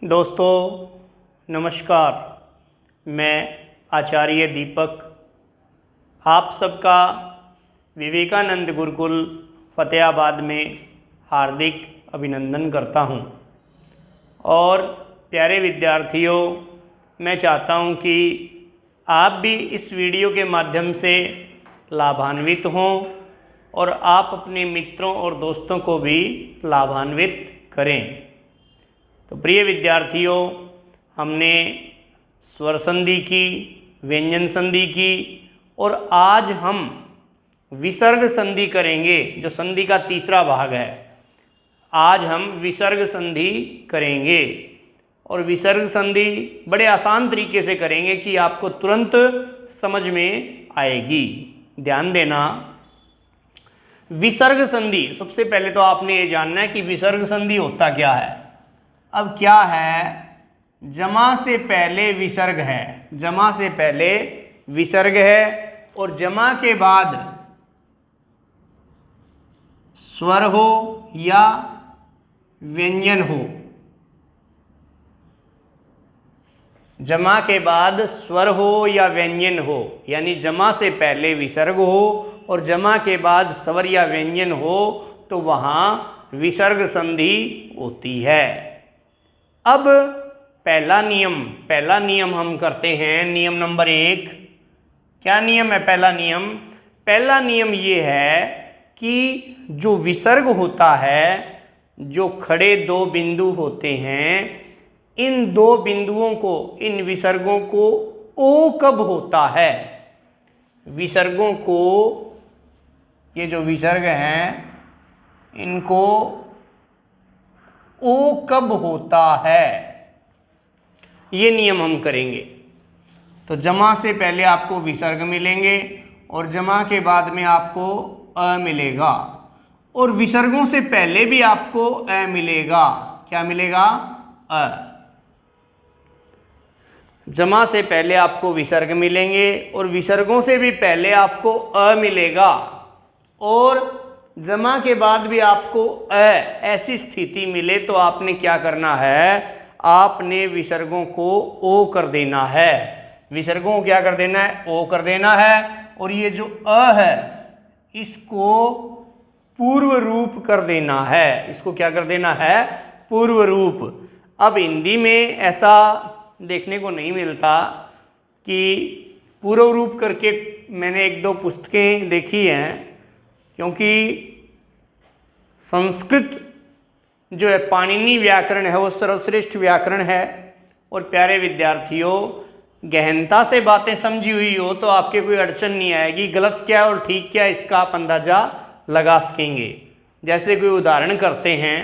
दोस्तों नमस्कार। मैं आचार्य दीपक आप सबका विवेकानंद गुरुकुल फ़तेहाबाद में हार्दिक अभिनंदन करता हूं। और प्यारे विद्यार्थियों, मैं चाहता हूं कि आप भी इस वीडियो के माध्यम से लाभान्वित हों और आप अपने मित्रों और दोस्तों को भी लाभान्वित करें। तो प्रिय विद्यार्थियों, हमने स्वर संधि की, व्यंजन संधि की और आज हम विसर्ग संधि करेंगे, जो संधि का तीसरा भाग है। आज हम विसर्ग संधि करेंगे और विसर्ग संधि बड़े आसान तरीके से करेंगे कि आपको तुरंत समझ में आएगी। ध्यान देना, विसर्ग संधि, सबसे पहले तो आपने ये जानना है कि विसर्ग संधि होता क्या है। अब क्या है, जमा से पहले विसर्ग है, जमा से पहले विसर्ग है और जमा के बाद स्वर हो या व्यंजन हो। जमा के बाद स्वर हो या व्यंजन हो, यानी जमा से पहले विसर्ग हो और जमा के बाद स्वर या व्यंजन हो तो वहां विसर्ग संधि होती है। अब पहला नियम हम करते हैं। नियम नंबर 1, क्या नियम है? पहला नियम ये है कि जो विसर्ग होता है, जो खड़े दो बिंदु होते हैं, इन दो बिंदुओं को, इन विसर्गों को ओ कब होता है? विसर्गों को, ये जो विसर्ग हैं, इनको ओ कब होता है, ये नियम हम करेंगे। तो जमा से पहले आपको विसर्ग मिलेंगे और जमा के बाद में आपको अ मिलेगा और विसर्गों से पहले भी आपको अ मिलेगा। क्या मिलेगा? अ। जमा से पहले आपको विसर्ग मिलेंगे और विसर्गों से भी पहले आपको अ मिलेगा और जमा के बाद भी आपको ऐसी स्थिति मिले तो आपने क्या करना है? आपने विसर्गों को ओ कर देना है। विसर्गों को क्या कर देना है? ओ कर देना है। और ये जो अ है, इसको पूर्व रूप कर देना है। इसको क्या कर देना है? पूर्व रूप। अब हिंदी में ऐसा देखने को नहीं मिलता कि पूर्व रूप करके, मैंने 1-2 पुस्तकें देखी हैं, क्योंकि संस्कृत जो है, पाणिनि व्याकरण है, वो सर्वश्रेष्ठ व्याकरण है। और प्यारे विद्यार्थियों, गहनता से बातें समझी हुई हो तो आपके कोई अड़चन नहीं आएगी। गलत क्या है और ठीक क्या है, इसका आप अंदाजा लगा सकेंगे। जैसे कोई उदाहरण करते हैं,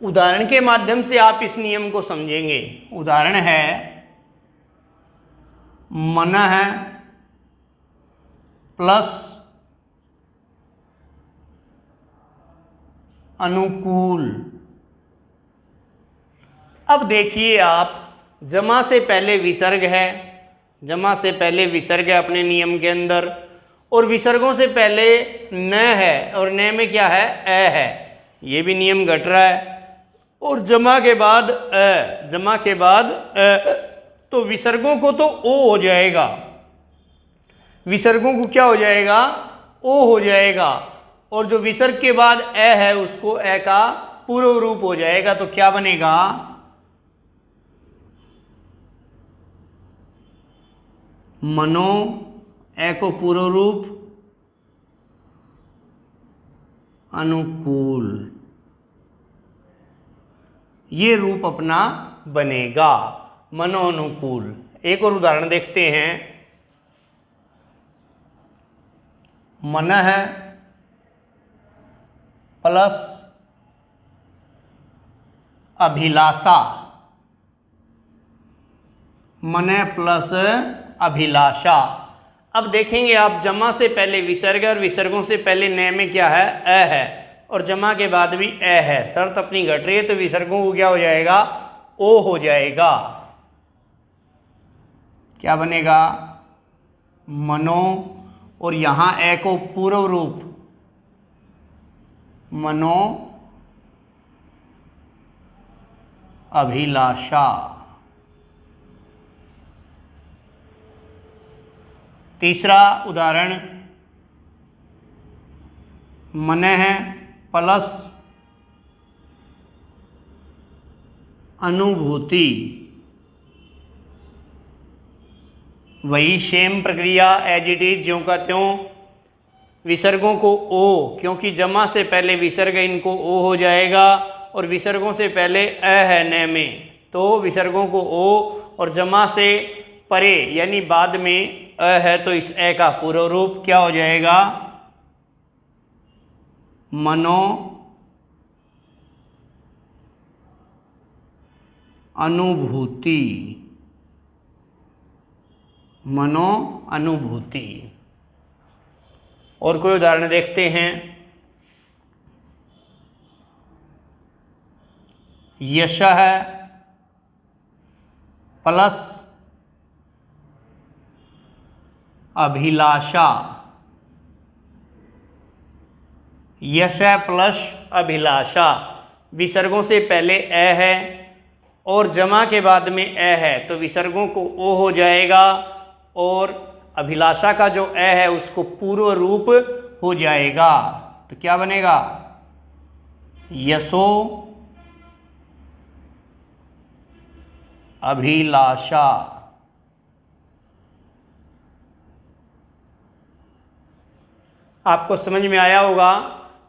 उदाहरण के माध्यम से आप इस नियम को समझेंगे। उदाहरण है, मनः प्लस अनुकूल। अब देखिए आप, जमा से पहले विसर्ग है, जमा से पहले विसर्ग है अपने नियम के अंदर, और विसर्गों से पहले न है और न में क्या है? अ है। ये भी नियम घट रहा है। और जमा के बाद अ, जमा के बाद तो विसर्गों को तो ओ हो जाएगा। विसर्गों को क्या हो जाएगा? ओ हो जाएगा। और जो विसर्ग के बाद ए है, उसको ए का पूर्व रूप हो जाएगा। तो क्या बनेगा? मनो, ए को पूर्व रूप, अनुकूल, ये रूप अपना बनेगा, मनो अनुकूल। एक और उदाहरण देखते हैं। मनः प्लस अभिलाषा, मनः प्लस अभिलाषा। अब देखेंगे आप, जमा से पहले विसर्ग और विसर्गों से पहले न में क्या है? अ है और जमा के बाद भी अ है। शर्त अपनी घट रही है तो विसर्गों को क्या हो जाएगा? ओ हो जाएगा। क्या बनेगा? मनो, और यहां ए को पूर्व रूप, मनो अभिलाषा। तीसरा उदाहरण मनः प्लस अनुभूति। वही सेम प्रक्रिया एज इट इज, ज्यों का त्यों। विसर्गों को ओ, क्योंकि जमा से पहले विसर्ग इनको ओ हो जाएगा और विसर्गों से पहले अ है न में, तो विसर्गों को ओ, और जमा से परे यानी बाद में अ है तो इस ए का पूर्व रूप क्या हो जाएगा? मनो अनुभूति। मनो अनुभूति। और कोई उदाहरण देखते हैं। यशः प्लस अभिलाषा। यश प्लस अभिलाषा, विसर्गों से पहले अ है और जमा के बाद में अ है तो विसर्गों को ओ हो जाएगा और अभिलाषा का जो अ है उसको पूर्व रूप हो जाएगा। तो क्या बनेगा? यशो अभिलाषा। आपको समझ में आया होगा।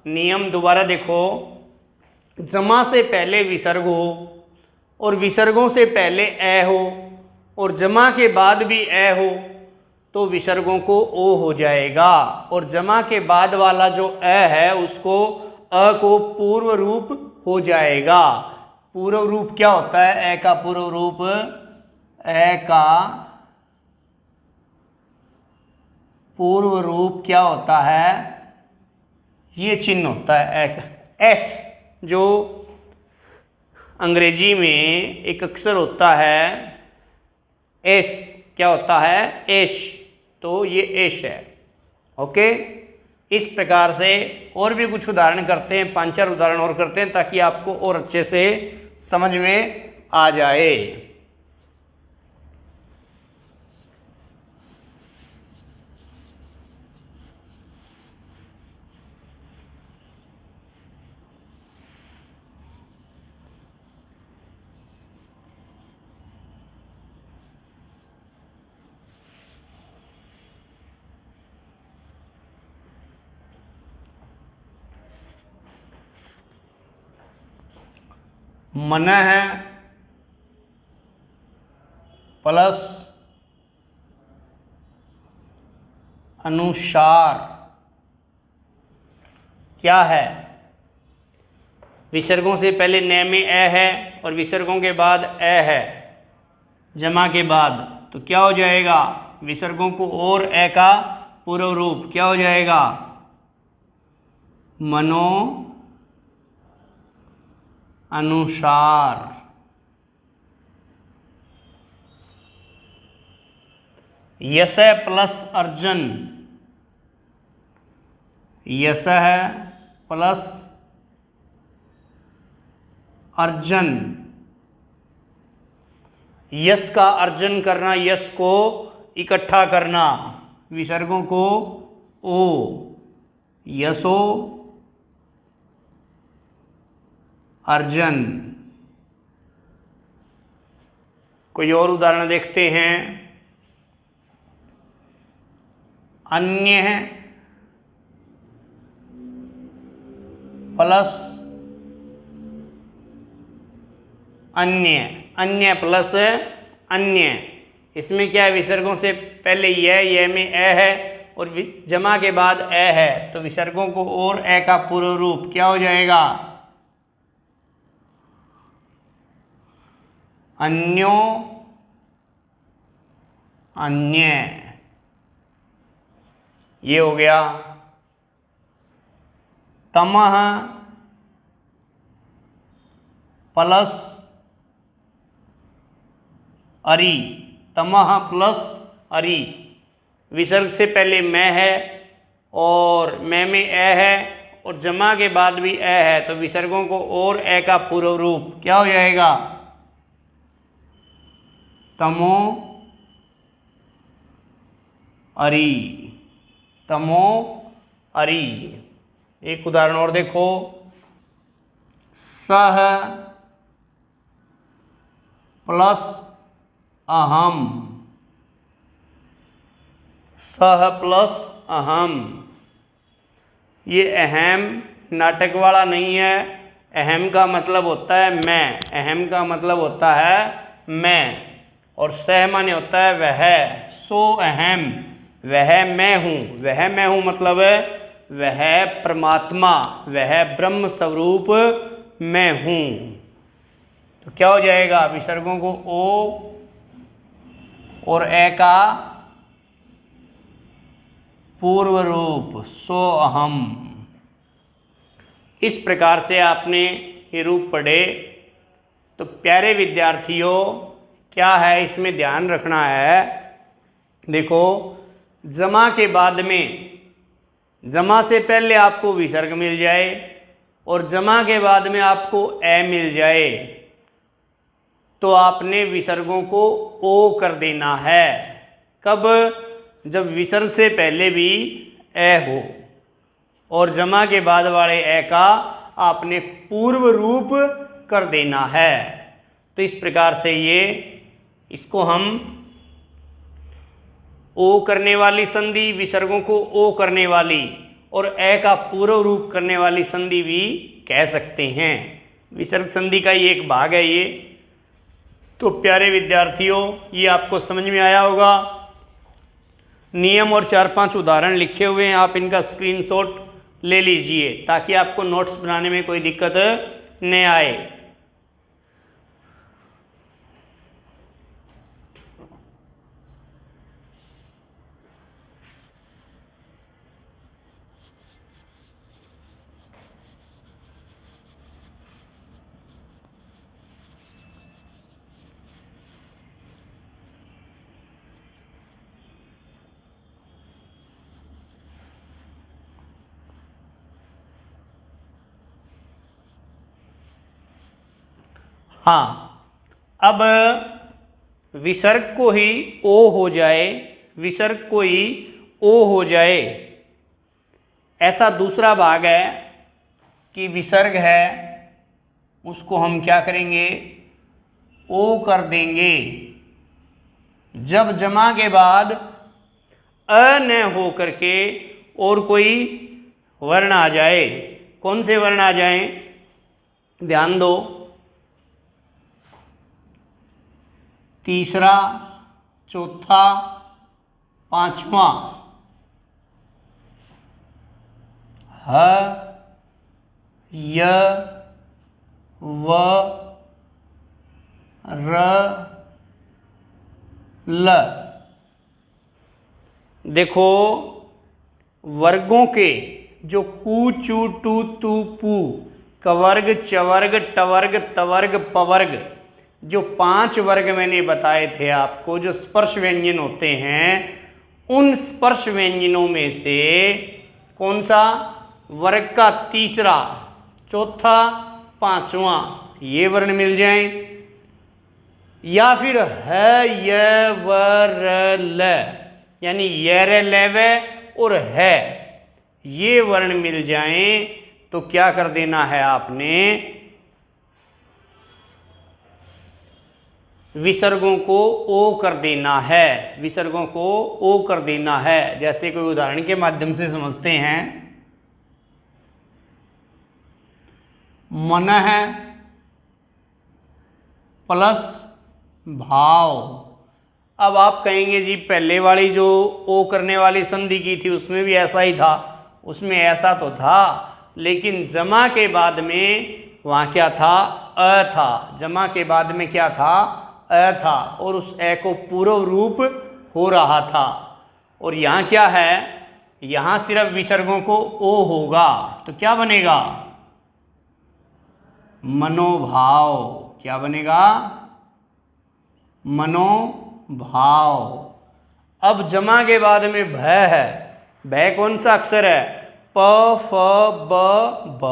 नियम दोबारा देखो। जमा से पहले विसर्ग हो और विसर्गों से पहले ए हो और जमा के बाद भी ए हो तो विसर्गों को ओ हो जाएगा, और जमा के बाद वाला जो अ है उसको अ को पूर्व रूप हो जाएगा। पूर्व रूप क्या होता है? ए का पूर्व रूप, ए का पूर्व रूप क्या होता है? ये चिन्ह होता है एस, जो अंग्रेजी में एक अक्षर होता है एस। क्या होता है? एश। तो ये एश है। ओके, इस प्रकार से और भी कुछ उदाहरण करते हैं, 5-4 उदाहरण और करते हैं ताकि आपको और अच्छे से समझ में आ जाए। मनः प्लस अनुसार क्या है? विसर्गों से पहले न में ए है और विसर्गों के बाद ए है जमा के बाद, तो क्या हो जाएगा? विसर्गों को और ए का पूर्व रूप क्या हो जाएगा? मनो अनुसार। यश प्लस अर्जन। यश प्लस अर्जन। यश का अर्जन करना, यश को इकट्ठा करना, विसर्गों को ओ, यशो अर्जन। कोई और उदाहरण देखते हैं। अन्य प्लस अन्य। अन्य प्लस अन्य, इसमें क्या है? विसर्गों से पहले ये में ए है और जमा के बाद ए है तो विसर्गों को और ए का पूर्व रूप क्या हो जाएगा? अन्यो अन्य। ये हो गया। तमः प्लस अरि। तमः प्लस अरि, विसर्ग से पहले मैं है और मैं में ए है और जमा के बाद भी ए है तो विसर्गों को और ए का पूर्व रूप क्या हो जाएगा? तमो अरी, तमो अरी। एक उदाहरण और देखो, सह प्लस अहम, सह प्लस अहम। ये अहम नाटक वाला नहीं है। अहम का मतलब होता है मैं, अहम का मतलब होता है मैं, और सह माने होता है वह। सो अहम, वह मैं हूँ, वह मैं हूँ मतलब वह परमात्मा, वह ब्रह्म स्वरूप मैं हूँ। तो क्या हो जाएगा, विसर्गों को ओ और ए का पूर्व रूप, सो अहम। इस प्रकार से आपने ये रूप पढ़े। तो प्यारे विद्यार्थियों, क्या है इसमें ध्यान रखना है, देखो जमा के बाद में, जमा से पहले आपको विसर्ग मिल जाए और जमा के बाद में आपको ए मिल जाए, तो आपने विसर्गों को ओ कर देना है। कब, जब विसर्ग से पहले भी ए हो और जमा के बाद वाले ए का आपने पूर्व रूप कर देना है। तो इस प्रकार से ये, इसको हम ओ करने वाली संधि, विसर्गों को ओ करने वाली और ए का पूर्व रूप करने वाली संधि भी कह सकते हैं। विसर्ग संधि का ही एक भाग है ये। तो प्यारे विद्यार्थियों, ये आपको समझ में आया होगा। नियम और 4-5 उदाहरण लिखे हुए हैं, आप इनका स्क्रीनशॉट ले लीजिए ताकि आपको नोट्स बनाने में कोई दिक्कत न आए। हाँ, अब विसर्ग को ही ओ हो जाए, विसर्ग को ही ओ हो जाए, ऐसा दूसरा भाग है कि विसर्ग है उसको हम क्या करेंगे, ओ कर देंगे। जब जमा के बाद अ न हो करके और कोई वर्ण आ जाए। कौन से वर्ण आ जाएं, ध्यान दो। तीसरा, चौथा, पांचवा, ह, य, व, र, ल। देखो वर्गों के जो कू, चू, टू, तू, पू, कवर्ग, चवर्ग, टवर्ग, तवर्ग, पवर्ग, जो 5 वर्ग मैंने बताए थे आपको, जो स्पर्श व्यंजन होते हैं, उन स्पर्श व्यंजनों में से कौन सा वर्ग का तीसरा, चौथा, पांचवा ये वर्ण मिल जाएं, या फिर है य व र ल, यानी य र ल व और है, ये वर्ण मिल जाएं, तो क्या कर देना है आपने, विसर्गों को ओ कर देना है, विसर्गों को ओ कर देना है। जैसे कोई उदाहरण के माध्यम से समझते हैं। मन है प्लस भाव। अब आप कहेंगे जी पहले वाली जो ओ करने वाली संधि की थी उसमें भी ऐसा ही था, उसमें ऐसा तो था, लेकिन जमा के बाद में वहाँ क्या था, अ था। जमा के बाद में क्या था, अ था, और उस ए को पूर्व रूप हो रहा था। और यहाँ क्या है, यहाँ सिर्फ विसर्गों को ओ होगा, तो क्या बनेगा, मनोभाव। क्या बनेगा, मनोभाव। अब जमा के बाद में भ है, भ कौन सा अक्षर है, प, फ, ब, भ,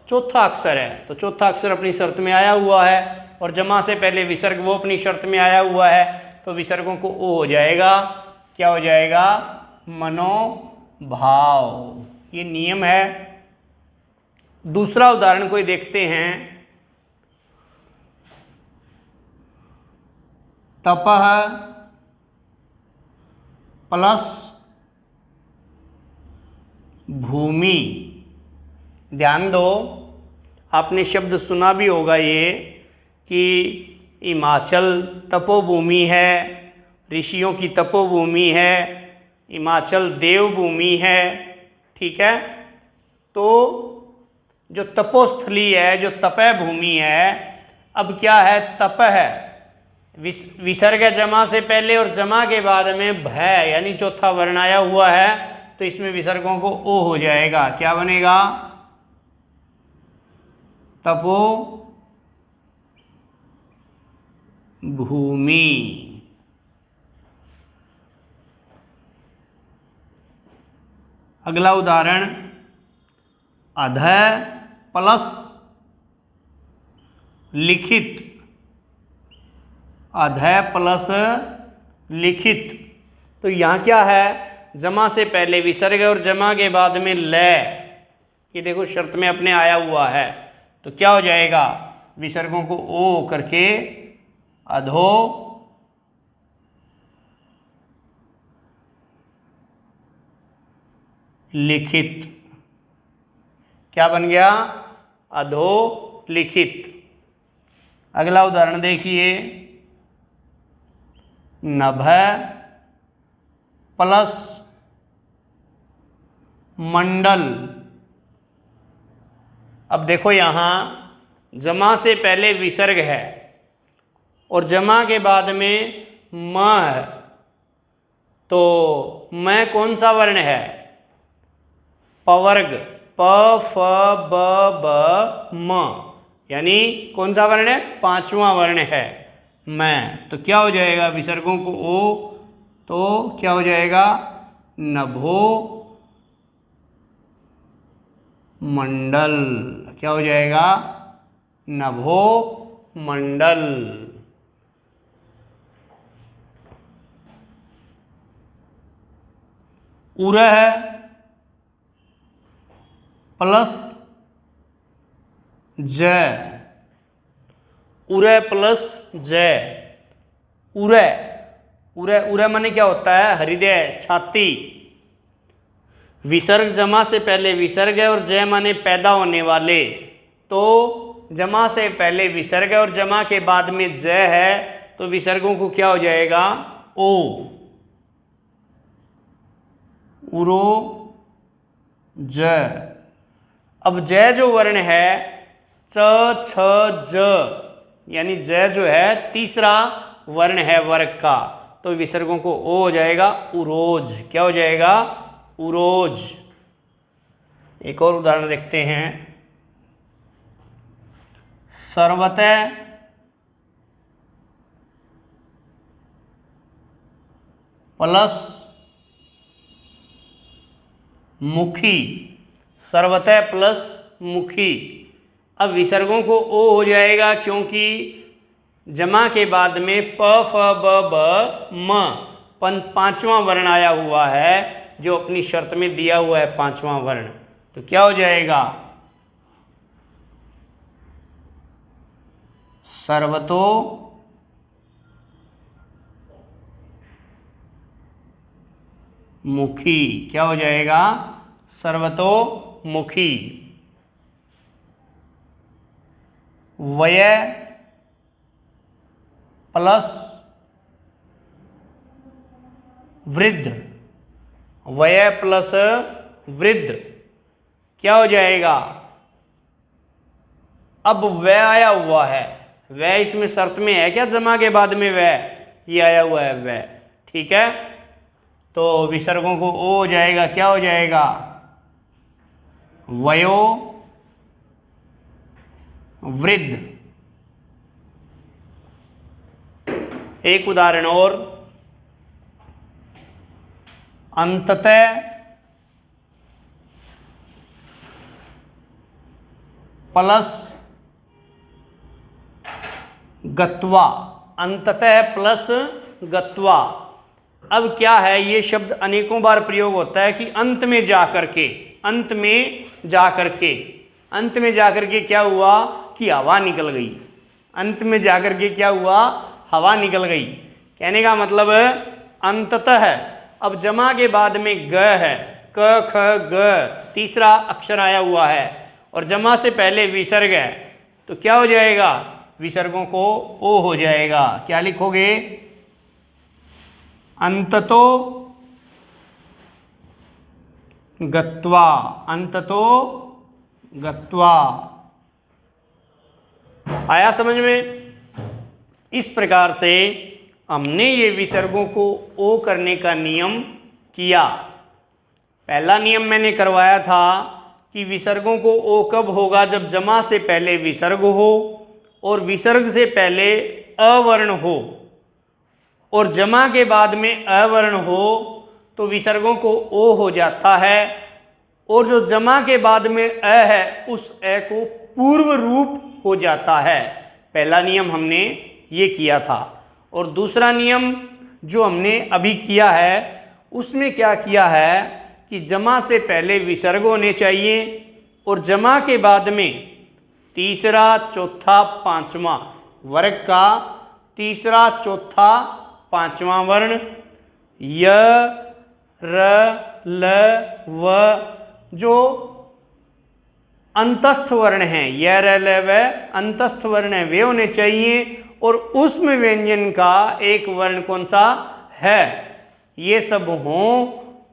चौथा अक्षर है, तो चौथा अक्षर अपनी शर्त में आया हुआ है, और जमा से पहले विसर्ग वो अपनी शर्त में आया हुआ है, तो विसर्गों को ओ हो जाएगा। क्या हो जाएगा? मनोभाव। ये नियम है। दूसरा उदाहरण कोई देखते हैं। तपः प्लस भूमि। ध्यान दो, आपने शब्द सुना भी होगा ये कि हिमाचल तपोभूमि है, ऋषियों की तपोभूमि है, हिमाचल देवभूमि है। ठीक है, तो जो तपोस्थली है, जो तपह भूमि है, अब क्या है? तप है। विसर्ग है जमा से पहले और जमा के बाद में भ यानी चौथा वर्ण आया हुआ है, तो इसमें विसर्गों को ओ हो जाएगा। क्या बनेगा? तपो भूमि। अगला उदाहरण, अध प्लस लिखित। अध प्लस लिखित, तो यहाँ क्या है? जमा से पहले विसर्ग और जमा के बाद में ल। ये देखो शर्त में अपने आया हुआ है, तो क्या हो जाएगा? विसर्गों को ओ करके अधो लिखित। क्या बन गया? अधो लिखित। अगला उदाहरण देखिए, नभ प्लस मंडल। अब देखो यहां जमा से पहले विसर्ग है और जमा के बाद में म है, तो मैं कौन सा वर्ण है? पवर्ग। प फ ब ब म, यानी कौन सा वर्ण है? पांचवा वर्ण है मैं। तो क्या हो जाएगा? विसर्गों को ओ, तो क्या हो जाएगा? नभो मंडल। क्या हो जाएगा? नभो मंडल। उरह प्लस जय। उरह प्लस जय। उरह उरह उरह माने क्या होता है? हृदय, छाती। विसर्ग जमा से पहले विसर्ग है और जय माने पैदा होने वाले, तो जमा से पहले विसर्ग है और जमा के बाद में जय है, तो विसर्गों को क्या हो जाएगा? ओ। उरो जय। अब जय जो वर्ण है, च छ ज, यानी जय जो है तीसरा वर्ण है वर्ग का, तो विसर्गों को ओ हो जाएगा उरोज। क्या हो जाएगा? उरोज। एक और उदाहरण देखते हैं। सर्वतः प्लस मुखी। सर्वतः प्लस मुखी। अब विसर्गों को ओ हो जाएगा, क्योंकि जमा के बाद में प फ ब ब म पांचवा वर्ण आया हुआ है, जो अपनी शर्त में दिया हुआ है पांचवा वर्ण। तो क्या हो जाएगा? सर्वतो मुखी। क्या हो जाएगा? सर्वतोमुखी। वय प्लस वृद्ध। वय प्लस वृद्ध। क्या हो जाएगा? अब वह आया हुआ है, वह इसमें शर्त में है क्या? जमा के बाद में वह ये आया हुआ है वह। ठीक है, तो विसर्गों को ओ हो जाएगा। क्या हो जाएगा? वयो वृद्ध। एक उदाहरण और, अंततः प्लस गत्वा, अंततः प्लस गत्वा। अब क्या है, ये शब्द अनेकों बार प्रयोग होता है कि अंत में जाकर के, अंत में जाकर के, अंत में जाकर के क्या हुआ कि हवा निकल गई, अंत में जाकर के क्या हुआ, हवा निकल गई। कहने का मतलब अंततः है। अब जमा के बाद में ग है, क ख ग तीसरा अक्षर आया हुआ है और जमा से पहले विसर्ग है, तो क्या हो जाएगा, विसर्गों को ओ हो जाएगा। क्या लिखोगे, अंततो गत्वा, अंततो गत्वा। आया समझ में? इस प्रकार से हमने ये विसर्गों को ओ करने का नियम किया। पहला नियम मैंने करवाया था कि विसर्गों को ओ कब होगा, जब जमा से पहले विसर्ग हो और विसर्ग से पहले अवर्ण हो, और जमा के बाद में अवर्ण हो तो विसर्गों को ओ हो जाता है, और जो जमा के बाद में अ है उस अ को पूर्व रूप हो जाता है। पहला नियम हमने ये किया था। और दूसरा नियम जो हमने अभी किया है उसमें क्या किया है कि जमा से पहले विसर्ग होने चाहिए और जमा के बाद में तीसरा चौथा पांचवा वर्ग का तीसरा चौथा पांचवा वर्ण य र ल व जो अंतस्थ वर्ण हैं, य र ल व अंतस्थ वर्ण है, वे होने चाहिए। और उसमें व्यंजन का एक वर्ण कौन सा है, ये सब हों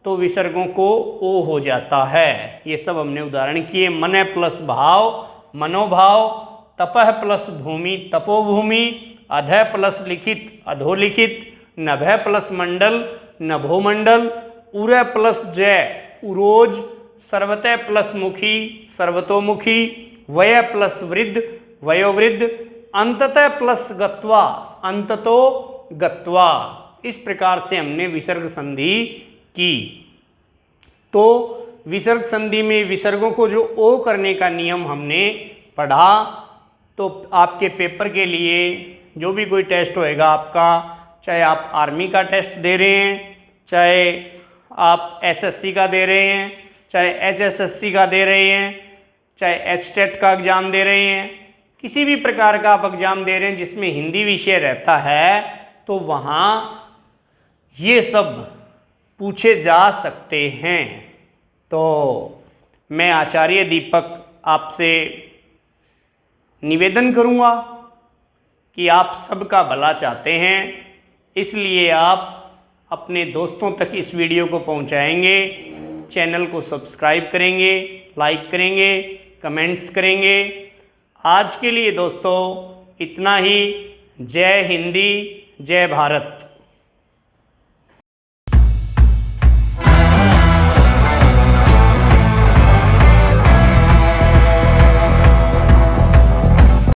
तो विसर्गों को ओ हो जाता है। ये सब हमने उदाहरण किए। मन प्लस भाव मनोभाव, तपह प्लस भूमि तपोभूमि, अधः प्लस लिखित अधोलिखित, नभः प्लस मंडल नभोमंडल, उर प्लस जय उरोज, सर्वतः प्लस मुखी सर्वतोमुखी, वय प्लस वृद्ध वयोवृद्ध, अंततः प्लस गत्वा अंततो गत्वा। इस प्रकार से हमने विसर्ग संधि की। तो विसर्ग संधि में विसर्गों को जो ओ करने का नियम हमने पढ़ा, तो आपके पेपर के लिए जो भी कोई टेस्ट होएगा आपका, चाहे आप आर्मी का टेस्ट दे रहे हैं, चाहे आप एसएससी का दे रहे हैं, चाहे एचएसएससी का दे रहे हैं, चाहे एचटेट का एग्ज़ाम दे रहे हैं, किसी भी प्रकार का आप एग्ज़ाम दे रहे हैं जिसमें हिंदी विषय रहता है, तो वहाँ ये सब पूछे जा सकते हैं। तो मैं आचार्य दीपक आपसे निवेदन करूँगा कि आप सबका भला चाहते हैं, इसलिए आप अपने दोस्तों तक इस वीडियो को पहुंचाएंगे, चैनल को सब्सक्राइब करेंगे, लाइक करेंगे, कमेंट्स करेंगे। आज के लिए दोस्तों इतना ही। जय हिंदी, जय भारत।